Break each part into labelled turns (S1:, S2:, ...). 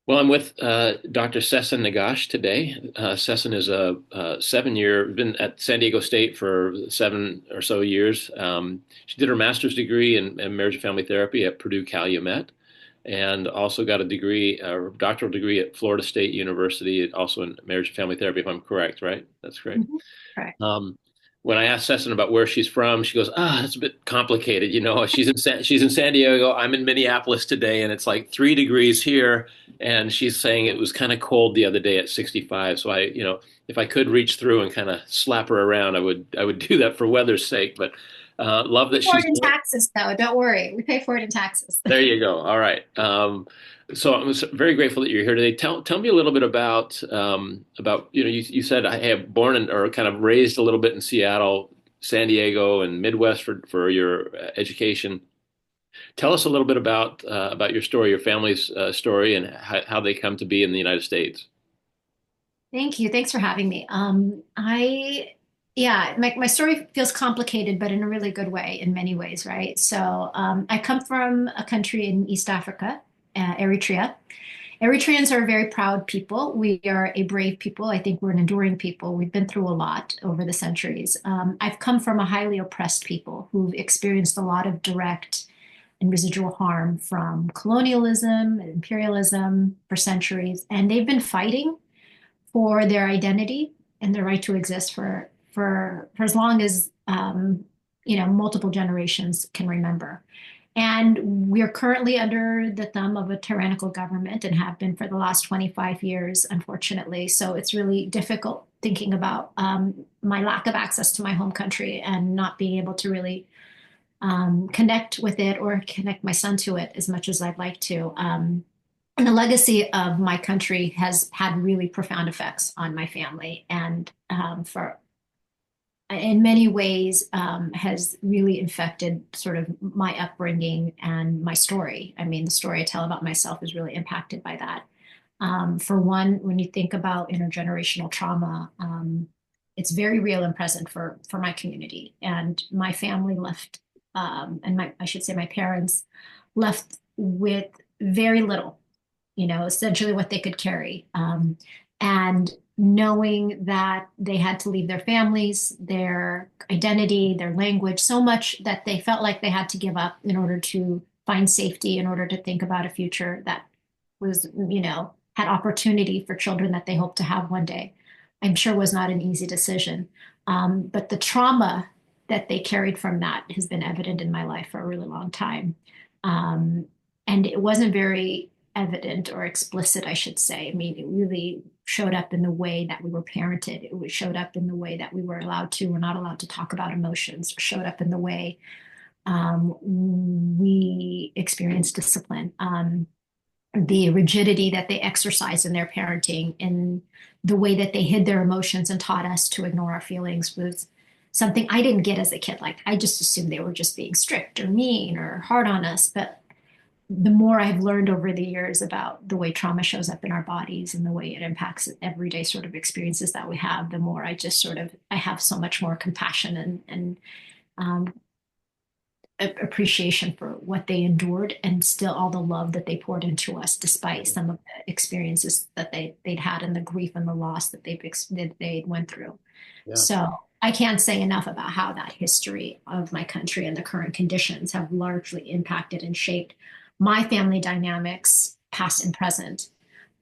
S1: Well, I'm with Dr. Sesen Negash today. Sesen is a 7 year, been at San Diego State for 7 or so years. She did her master's degree in marriage and family therapy at Purdue Calumet, and also got a degree, a doctoral degree at Florida State University, also in marriage and family therapy, if I'm correct, right? That's correct.
S2: Mhm. Correct.
S1: Um, when I asked Sesson about where she's from, she goes, it's a bit complicated. She's in San Diego. I'm in Minneapolis today, and it's like 3 degrees here. And she's saying it was kind of cold the other day at 65. So if I could reach through and kind of slap her around, I would do that for weather's sake. But love that
S2: For
S1: she's
S2: it in taxes, though. Don't worry. We pay for it in taxes.
S1: there. You go. All right. So I'm very grateful that you're here today. Tell me a little bit about you said I have born or kind of raised a little bit in Seattle, San Diego, and Midwest for your education. Tell us a little bit about your story, your family's story, and how they come to be in the United States.
S2: Thank you. Thanks for having me. Yeah, my story feels complicated, but in a really good way in many ways, right? So, I come from a country in East Africa, Eritrea. Eritreans are a very proud people. We are a brave people. I think we're an enduring people. We've been through a lot over the centuries. I've come from a highly oppressed people who've experienced a lot of direct and residual harm from colonialism and imperialism for centuries, and they've been fighting for their identity and their right to exist for as long as multiple generations can remember. And we're currently under the thumb of a tyrannical government and have been for the last 25 years, unfortunately. So it's really difficult thinking about my lack of access to my home country and not being able to really connect with it or connect my son to it as much as I'd like to. And the legacy of my country has had really profound effects on my family, and for in many ways has really infected sort of my upbringing and my story. I mean, the story I tell about myself is really impacted by that. For one, when you think about intergenerational trauma, it's very real and present for my community. And my family left, and I should say my parents left with very little, essentially what they could carry. And knowing that they had to leave their families, their identity, their language, so much that they felt like they had to give up in order to find safety, in order to think about a future that was, had opportunity for children that they hope to have one day. I'm sure was not an easy decision. But the trauma that they carried from that has been evident in my life for a really long time. Um, and it wasn't very evident or explicit, I should say. I mean, it really showed up in the way that we were parented. It showed up in the way that we were allowed to or not allowed to talk about emotions, or showed up in the way we experienced discipline, the rigidity that they exercised in their parenting, in the way that they hid their emotions and taught us to ignore our feelings was something I didn't get as a kid. Like I just assumed they were just being strict or mean or hard on us. But the more I've learned over the years about the way trauma shows up in our bodies and the way it impacts everyday sort of experiences that we have, the more I just sort of I have so much more compassion and um, appreciation for what they endured and still all the love that they poured into us, despite some of the experiences that they'd had and the grief and the loss that they went through.
S1: Yeah.
S2: So I can't say enough about how that history of my country and the current conditions have largely impacted and shaped my family dynamics, past and present.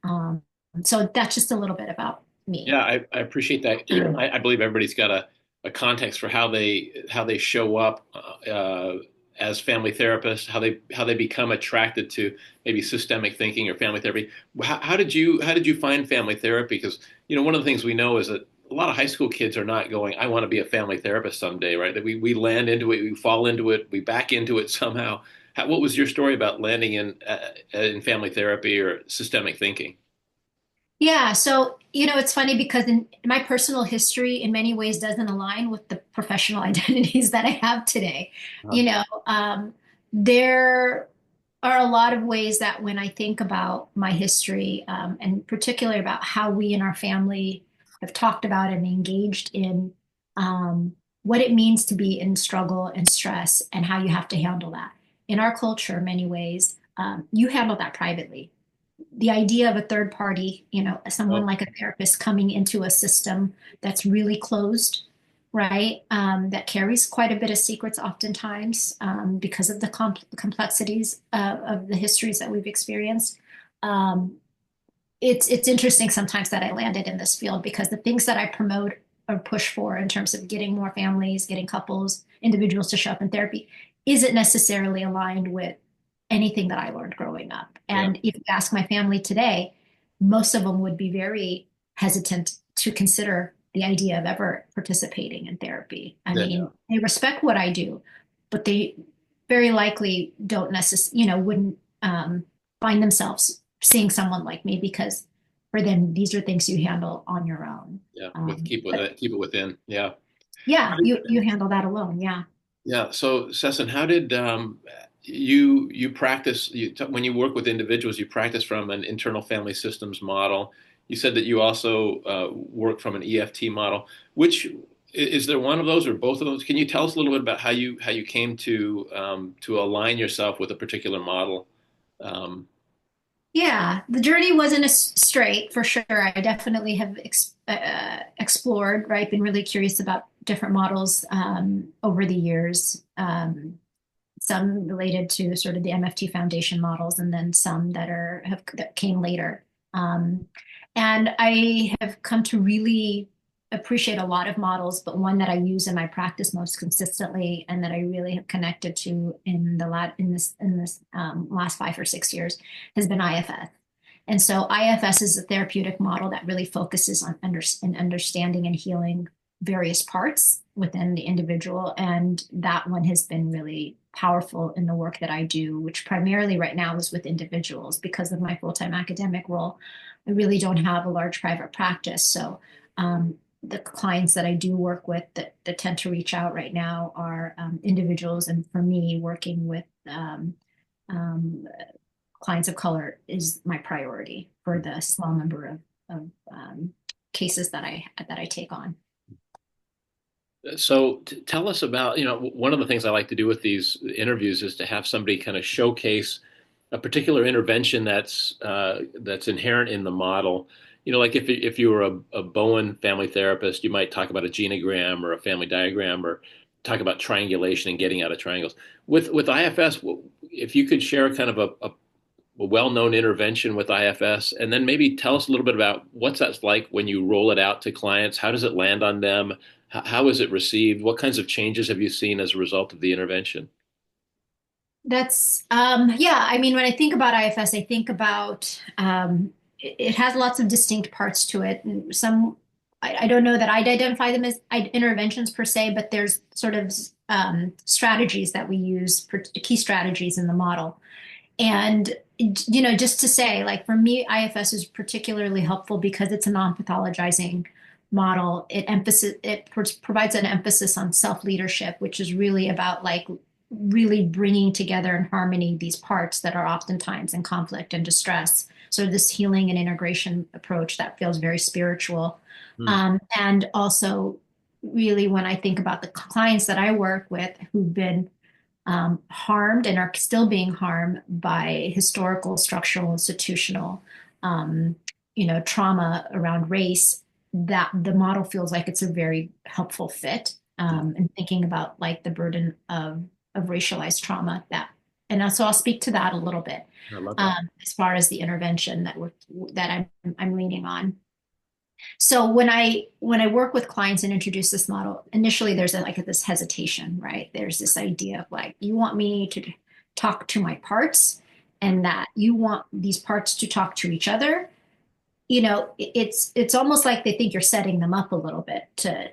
S2: Um, so that's just a little bit about me.
S1: Yeah, I appreciate that. I believe everybody's got a context for how they show up as family therapists, how they become attracted to maybe systemic thinking or family therapy. How did you find family therapy? Because one of the things we know is that a lot of high school kids are not going, I want to be a family therapist someday, right? That we land into it, we fall into it, we back into it somehow. What was your story about landing in family therapy or systemic thinking?
S2: Yeah, so it's funny because in my personal history, in many ways, doesn't align with the professional identities that I have today.
S1: Uh,
S2: You know, um, there are a lot of ways that when I think about my history, and particularly about how we in our family have talked about and engaged in what it means to be in struggle and stress and how you have to handle that. In our culture, in many ways, you handle that privately. the idea of a third party, someone
S1: Oh,
S2: like a therapist coming into a system that's really closed, right? That carries quite a bit of secrets oftentimes because of the complexities of the histories that we've experienced. Um, it's interesting sometimes that I landed in this field because the things that I promote or push for in terms of getting more families, getting couples, individuals to show up in therapy isn't necessarily aligned with anything that I learned growing up.
S1: yeah,
S2: And if you ask my family today, most of them would be very hesitant to consider the idea of ever participating in therapy. I
S1: yeah,
S2: mean, they respect what I do, but they very likely don't necessarily, wouldn't find themselves seeing someone like me because for them, these are things you handle on your own.
S1: yeah.
S2: But
S1: Keep it within. Yeah.
S2: yeah, you handle that alone. Yeah.
S1: Yeah. So, Sesson, how did you practice when you work with individuals? You practice from an internal family systems model. You said that you also work from an EFT model. Which is there one of those or both of those? Can you tell us a little bit about how you came to align yourself with a particular model? Um,
S2: Yeah, the journey wasn't as straight for sure. I definitely have explored, right? Been really curious about different models over the years. Some related to sort of the MFT Foundation models, and then some that came later. Um, and I have come to really appreciate a lot of models, but one that I use in my practice most consistently, and that I really have connected to in this last 5 or 6 years, has been IFS. And so IFS is a therapeutic model that really focuses on understanding and healing various parts within the individual. And that one has been really powerful in the work that I do, which primarily right now is with individuals because of my full-time academic role. I really don't have a large private practice. So the clients that I do work with that tend to reach out right now are individuals. And for me, working with um, clients of color is my priority for the small number of cases that I take on.
S1: So tell us about, one of the things I like to do with these interviews is to have somebody kind of showcase a particular intervention that's inherent in the model. Like if you were a Bowen family therapist, you might talk about a genogram or a family diagram or talk about triangulation and getting out of triangles. With IFS, if you could share kind of a well-known intervention with IFS, and then maybe tell us a little bit about what's that's like when you roll it out to clients. How does it land on them? How is it received? What kinds of changes have you seen as a result of the intervention?
S2: That's yeah, I mean when I think about IFS, I think about it has lots of distinct parts to it. And some I don't know that I'd identify them as interventions per se, but there's sort of strategies that we use, key strategies in the model. And just to say, like for me, IFS is particularly helpful because it's a non-pathologizing model. Provides an emphasis on self-leadership, which is really about like really bringing together in harmony these parts that are oftentimes in conflict and distress. So this healing and integration approach that feels very spiritual.
S1: Hmm.
S2: And also really when I think about the clients that I work with who've been harmed and are still being harmed by historical, structural, institutional, um, trauma around race, that the model feels like it's a very helpful fit. And thinking about like the burden of racialized trauma and so I'll speak to that a little bit
S1: I love that.
S2: as far as the intervention that I'm leaning on. So when I work with clients and introduce this model, initially there's like this hesitation, right? There's this idea of like, you want me to talk to my parts and that you want these parts to talk to each other. It's almost like they think you're setting them up a little bit to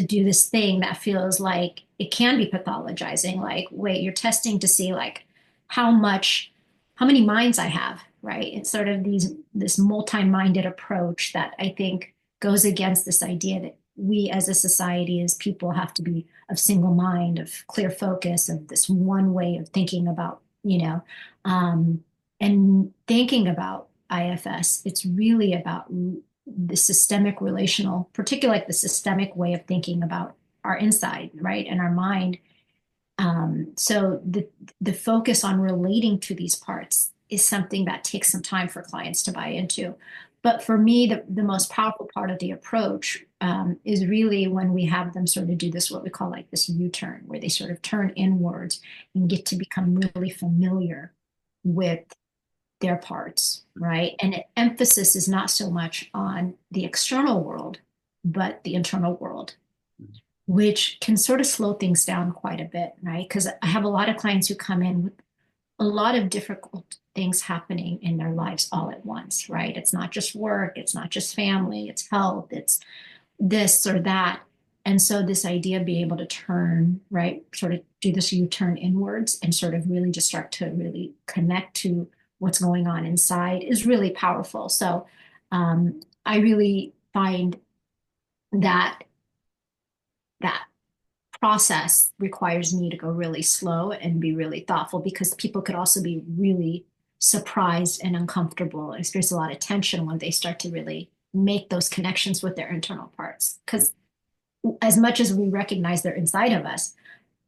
S2: do this thing that feels like it can be pathologizing. Like, wait, you're testing to see like how much, how many minds I have, right? It's sort of this multi-minded approach that I think goes against this idea that we as a society, as people, have to be of single mind, of clear focus, of this one way of thinking about, um, and thinking about IFS, it's really about the systemic relational, particularly like the systemic way of thinking about our inside, right, and our mind. So the focus on relating to these parts is something that takes some time for clients to buy into. But for me, the most powerful part of the approach is really when we have them sort of do this, what we call like this U-turn, where they sort of turn inwards and get to become really familiar with their parts, right? And emphasis is not so much on the external world, but the internal world, which can sort of slow things down quite a bit, right? Because I have a lot of clients who come in with a lot of difficult things happening in their lives all at once, right? It's not just work, it's not just family, it's health, it's this or that. And so this idea of being able to turn, right, sort of do this U-turn inwards and sort of really just start to really connect to what's going on inside is really powerful. So I really find that that process requires me to go really slow and be really thoughtful because people could also be really surprised and uncomfortable and experience a lot of tension when they start to really make those connections with their internal parts. Because as much as we recognize they're inside of us,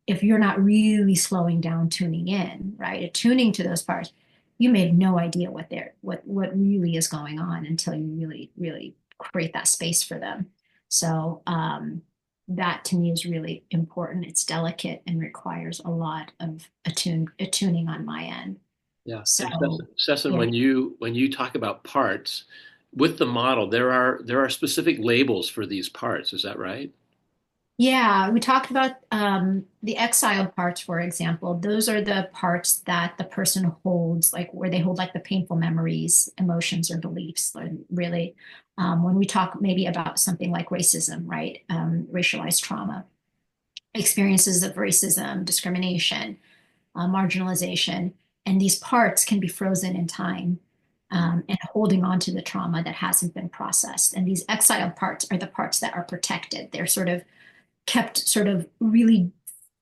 S2: if you're not really slowing down, tuning in, right, attuning to those parts, you may have no idea what really is going on until you really, really create that space for them. So that to me is really important. It's delicate and requires a lot of attuning on my end.
S1: Yeah. And
S2: So
S1: Sesson,
S2: yeah.
S1: when you talk about parts with the model, there are specific labels for these parts. Is that right?
S2: Yeah, we talked about the exiled parts, for example. Those are the parts that the person holds, like where they hold like the painful memories, emotions, or beliefs. And really, when we talk maybe about something like racism, right? Racialized trauma, experiences of racism, discrimination, marginalization, and these parts can be frozen in time and holding on to the trauma that hasn't been processed. And these exiled parts are the parts that are protected. They're sort of kept sort of really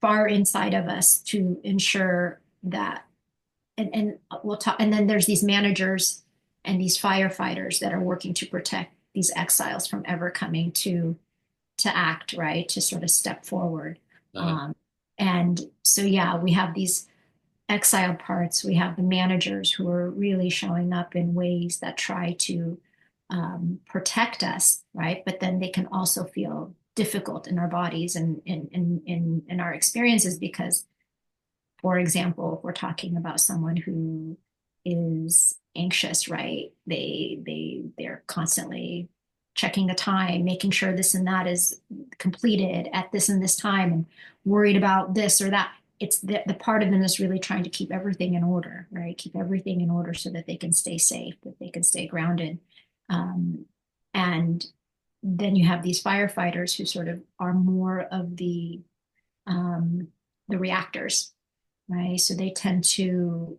S2: far inside of us to ensure that and we'll talk and then there's these managers and these firefighters that are working to protect these exiles from ever coming to act right to sort of step forward
S1: Uh,
S2: um, and so yeah we have these exiled parts we have the managers who are really showing up in ways that try to protect us, right? But then they can also feel difficult in our bodies and in our experiences because, for example, if we're talking about someone who is anxious, right? They're constantly checking the time, making sure this and that is completed at this and this time, and worried about this or that. It's the part of them is really trying to keep everything in order, right? Keep everything in order so that they can stay safe, that they can stay grounded. Um, and then you have these firefighters who sort of are more of um, the reactors, right? So they tend to,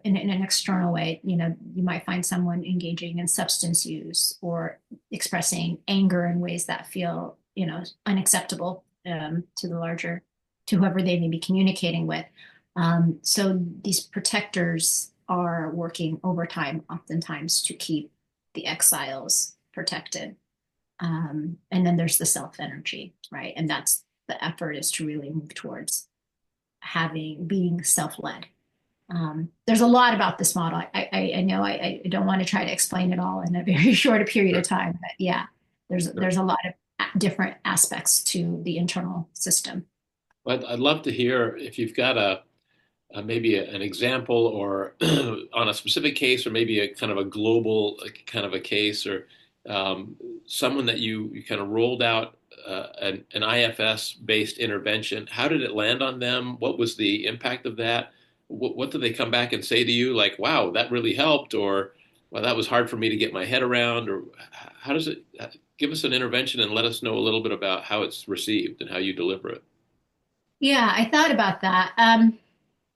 S2: in an external way, you know, you might find someone engaging in substance use or expressing anger in ways that feel, you know, unacceptable to the larger, to whoever they may be communicating with. So these protectors are working overtime oftentimes to keep the exiles protected. And then there's the self energy, right? And that's the effort is to really move towards being self-led. There's a lot about this model. I know I don't want to try to explain it all in a very short period of
S1: sure,
S2: time, but yeah,
S1: sure.
S2: there's a lot of different aspects to the internal system.
S1: I'd love to hear if you've got maybe an example or on a specific case or maybe a kind of a global kind of a case or um, someone that you kind of rolled out an IFS based intervention. How did it land on them? What was the impact of that? What did they come back and say to you? Like, wow, that really helped, or well, that was hard for me to get my head around, or how does it give us an intervention and let us know a little bit about how it's received and how you deliver it?
S2: Yeah, I thought about that.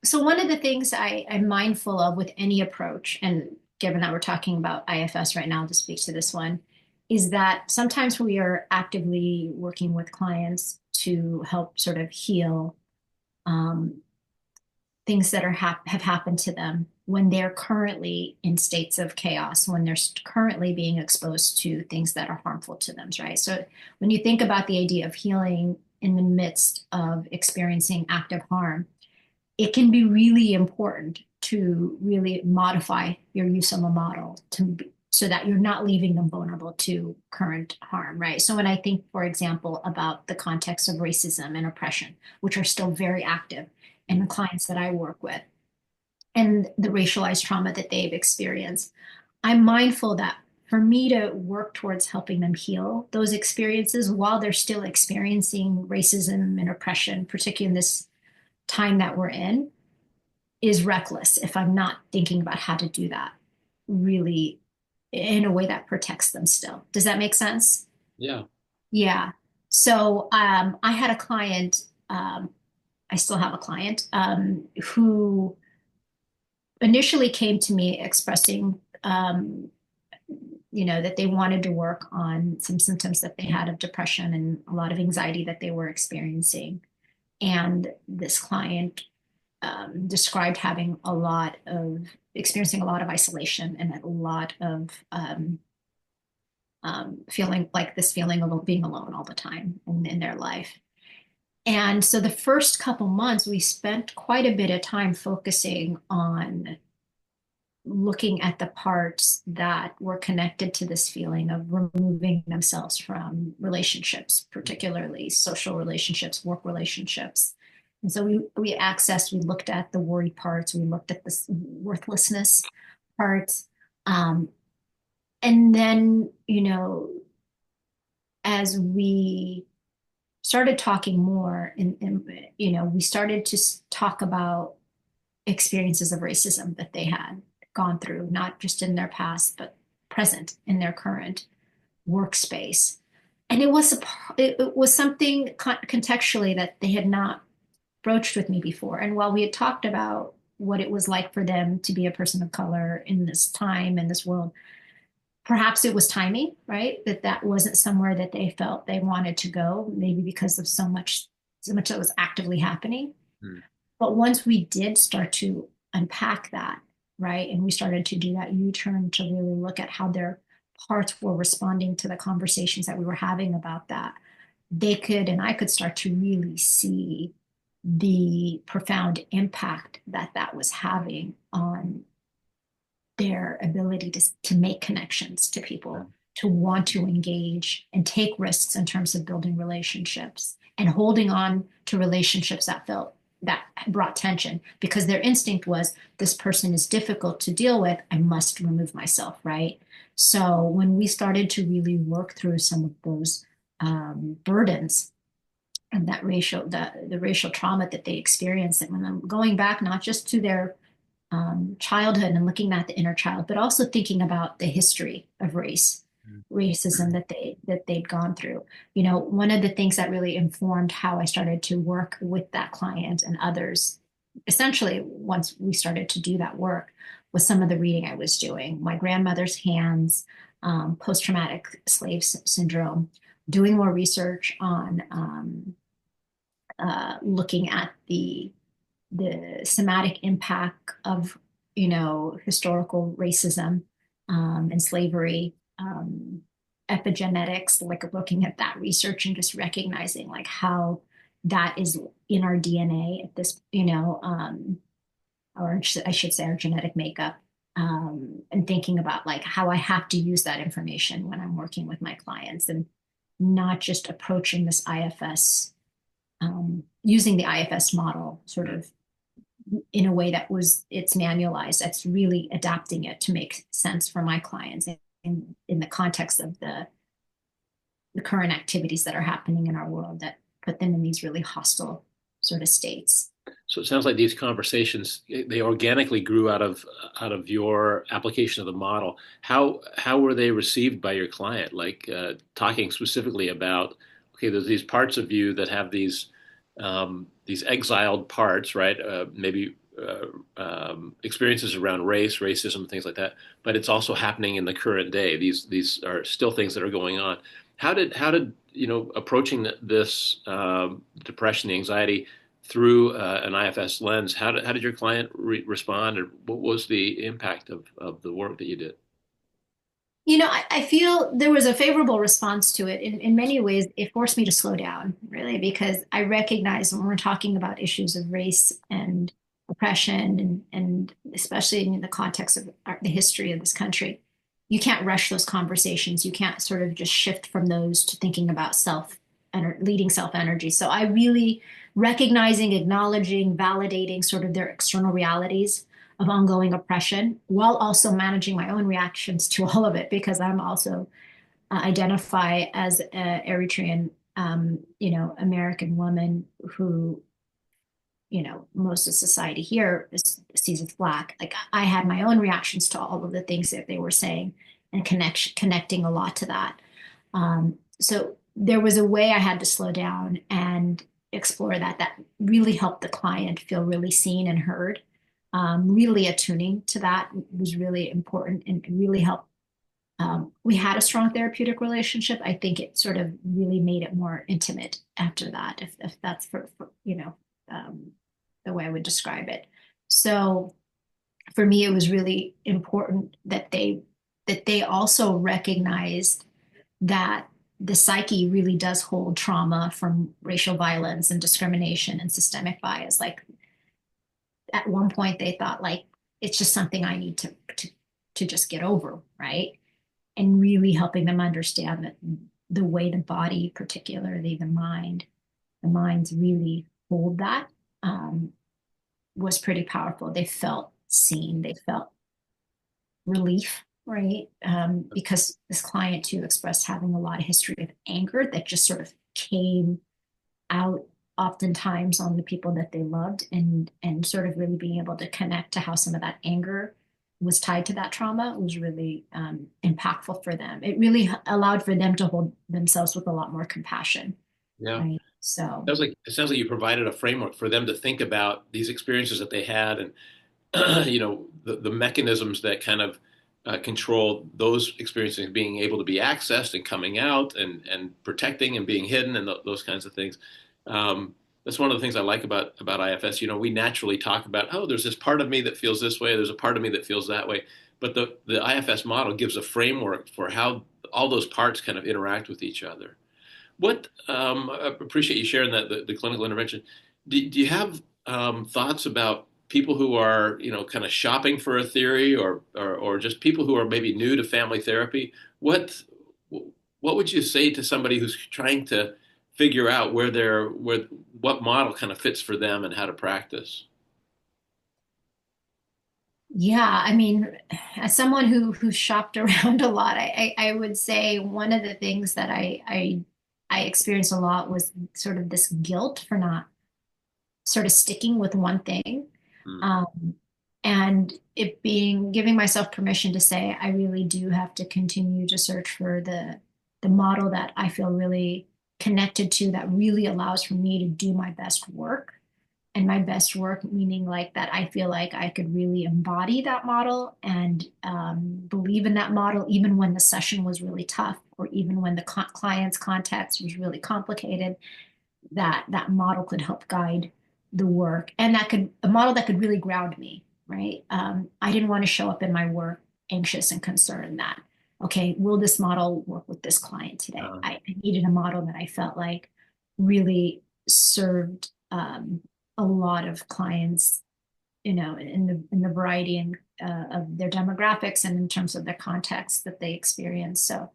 S2: So one of the things I'm mindful of with any approach, and given that we're talking about IFS right now to speak to this one, is that sometimes we are actively working with clients to help sort of heal um, things that have happened to them when they're currently in states of chaos, when they're currently being exposed to things that are harmful to them, right? So when you think about the idea of healing in the midst of experiencing active harm, it can be really important to really modify your use of a model so that you're not leaving them vulnerable to current harm, right? So when I think, for example, about the context of racism and oppression, which are still very active in the clients that I work with, and the racialized trauma that they've experienced, I'm mindful that for me to work towards helping them heal those experiences while they're still experiencing racism and oppression, particularly in this time that we're in, is reckless if I'm not thinking about how to do that really in a way that protects them still. Does that make sense?
S1: Yeah.
S2: Yeah. So I had a client, I still have a client who initially came to me expressing, that they wanted to work on some symptoms that they had of depression and a lot of anxiety that they were experiencing. And this client described having experiencing a lot of isolation and a lot of feeling like this feeling of being alone all the time in their life. And so the first couple months, we spent quite a bit of time focusing on looking at the parts that were connected to this feeling of removing themselves from relationships, particularly social relationships, work relationships. And so we looked at the worry parts, we looked at the worthlessness parts. Um, and then, as we started talking more, we started to talk about experiences of racism that they had gone through, not just in their past, but present in their current workspace. And it was something contextually that they had not broached with me before. And while we had talked about what it was like for them to be a person of color in this time, in this world, perhaps it was timing, right? That wasn't somewhere that they felt they wanted to go, maybe because of so much that was actively happening.
S1: Mm.
S2: But once we did start to unpack that, right, and we started to do that U-turn to really look at how their parts were responding to the conversations that we were having about that, they could and I could start to really see the profound impact that that was having on their ability to make connections to people, to want to engage and take risks in terms of building relationships and holding on to relationships that brought tension because their instinct was this person is difficult to deal with. I must remove myself, right? So when we started to really work through some of those burdens and the racial trauma that they experienced, and when I'm going back not just to their childhood and looking at the inner child, but also thinking about the history of racism that they'd gone through. One of the things that really informed how I started to work with that client and others, essentially once we started to do that work, was some of the reading I was doing. My grandmother's hands, post-traumatic syndrome, doing more research on looking at the somatic impact of historical racism and slavery, epigenetics, like looking at that research and just recognizing like how that is in our DNA at this, or I should say our genetic makeup, and thinking about like how I have to use that information when I'm working with my clients and not just approaching this IFS, using the IFS model sort of in a way it's manualized. That's really adapting it to make sense for my clients in the context of the current activities that are happening in our world that put them in these really hostile sort of states.
S1: So it sounds like these conversations they organically grew out of your application of the model. How were they received by your client? Like talking specifically about okay, there's these parts of you that have these exiled parts, right? Maybe experiences around race, racism, things like that. But it's also happening in the current day. These are still things that are going on. How did approaching this depression, anxiety through an IFS lens? How did your client respond, and what was the impact of the work that you did?
S2: I feel there was a favorable response to it. In many ways, it forced me to slow down, really, because I recognize when we're talking about issues of race and oppression and especially in the context of the history of this country, you can't rush those conversations. You can't sort of just shift from those to thinking about leading self energy. So I really recognizing, acknowledging, validating sort of their external realities of ongoing oppression while also managing my own reactions to all of it because I'm also identify as an Eritrean, American woman who, most of society here sees as Black. Like I had my own reactions to all of the things that they were saying and connecting a lot to that. So there was a way I had to slow down and explore that really helped the client feel really seen and heard. Really attuning to that was really important and really helped. We had a strong therapeutic relationship. I think it sort of really made it more intimate after that, if that's um, the way I would describe it. So for me, it was really important that they also recognized that the psyche really does hold trauma from racial violence and discrimination and systemic bias. Like at one point, they thought like it's just something I need to just get over, right? And really helping them understand that the way the body, particularly the minds really hold that was pretty powerful. They felt seen, they felt relief, right? Because this client too expressed having a lot of history of anger that just sort of came out oftentimes on the people that they loved and sort of really being able to connect to how some of that anger was tied to that trauma was really impactful for them. It really allowed for them to hold themselves with a lot more compassion,
S1: Yeah.
S2: right? So
S1: It sounds like you provided a framework for them to think about these experiences that they had and the mechanisms that kind of control those experiences being able to be accessed and coming out and protecting and being hidden and those kinds of things. That's one of the things I like about IFS. We naturally talk about, oh, there's this part of me that feels this way, there's a part of me that feels that way, but the IFS model gives a framework for how all those parts kind of interact with each other. I appreciate you sharing that the clinical intervention. Do you have thoughts about people who are kind of shopping for a theory or just people who are maybe new to family therapy? What would you say to somebody who's trying to figure out where what model kind of fits for them and how to practice?
S2: yeah, I mean, as someone who shopped around a lot, I would say one of the things that I experienced a lot was sort of this guilt for not sort of sticking with one thing.
S1: Mm,
S2: Um, and it being giving myself permission to say I really do have to continue to search for the model that I feel really connected to that really allows for me to do my best work and my best work meaning like that I feel like I could really embody that model and believe in that model even when the session was really tough or even when the client's context was really complicated that model could help guide the work and that could a model that could really ground me, right? I didn't want to show up in my work anxious and concerned that, okay, will this model work with this client today?
S1: uh,
S2: I needed a model that I felt like really served a lot of clients, in the variety of their demographics and in terms of their context that they experience. So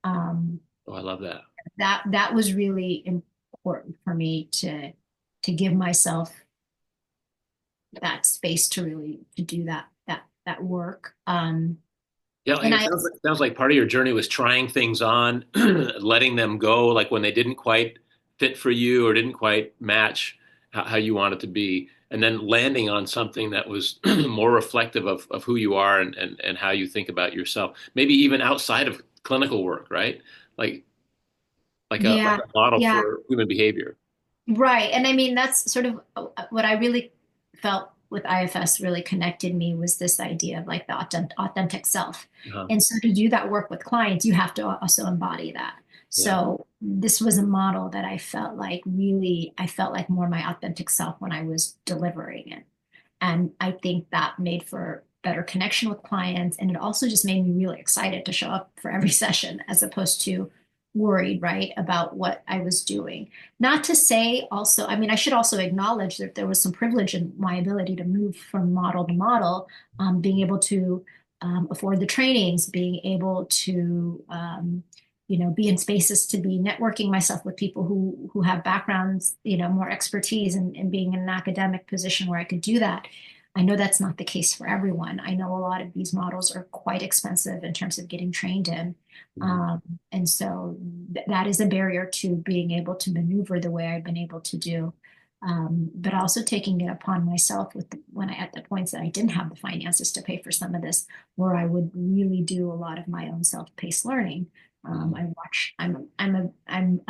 S2: um,
S1: oh, I love that.
S2: that was really important for me to give myself that space to really to do that work.
S1: Yeah,
S2: And
S1: it
S2: I
S1: sounds like part of your journey was trying things on, letting them go, like when they didn't quite fit for you or didn't quite match how you wanted to be, and then landing on something that was more reflective of who you are and how you think about yourself, maybe even outside of clinical work, right? Like like
S2: yeah,
S1: a model
S2: yeah,
S1: for human behavior.
S2: right. And I mean that's sort of what I really felt with IFS really connected me was this idea of like the authentic self.
S1: Uh-huh.
S2: And so to do that work with clients, you have to also embody that.
S1: Yeah.
S2: So this was a model that I felt like more my authentic self when I was delivering it. And I think that made for better connection with clients. And it also just made me really excited to show up for every session as opposed to worried, right, about what I was doing. Not to say also, I mean, I should also acknowledge that there was some privilege in my ability to move from model to model, being able to afford the trainings, being able to, be in spaces to be networking myself with people who have backgrounds, more expertise and being in an academic position where I could do that. I know that's not the case for everyone. I know a lot of these models are quite expensive in terms of getting trained in.
S1: Mhm.
S2: Um, and so that is a barrier to being able to maneuver the way I've been able to do. But also taking it upon myself when I at the points that I didn't have the finances to pay for some of this, where I would really do a lot of my own self-paced learning.
S1: Mhm.
S2: I watch. I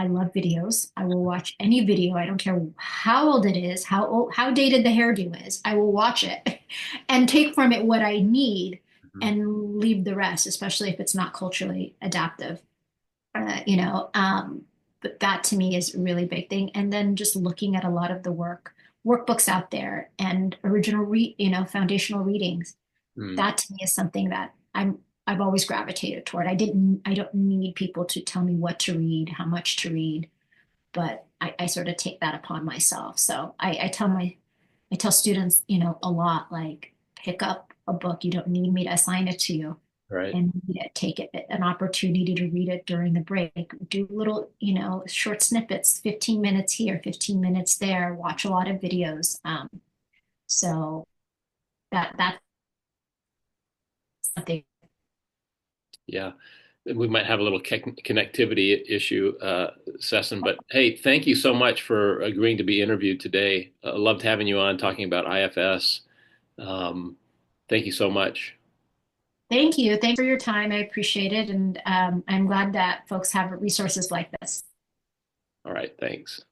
S2: love videos. I will watch any video. I don't care how old it is, how dated the hairdo is. I will watch it and take from it what I need
S1: Mhm.
S2: and leave the rest, especially if it's not culturally adaptive. Uh, you know, um, but that to me is a really big thing. And then just looking at a lot of the workbooks out there and foundational readings.
S1: Mhm.
S2: That to me is something that I've always gravitated toward. I don't need people to tell me what to read, how much to read, but I sort of take that upon myself. So I tell students, a lot like pick up a book. You don't need me to assign it to you
S1: Right.
S2: and take it an opportunity to read it during the break. Do little, short snippets, 15 minutes here, 15 minutes there, watch a lot of videos. So that's something.
S1: Yeah. We might have a little connectivity issue, Sesson, but hey, thank you so much for agreeing to be interviewed today. Loved having you on talking about IFS. Um, Thank you so much.
S2: Thank you. Thanks for your time. I appreciate it. And I'm glad that folks have resources like this.
S1: All right. Thanks.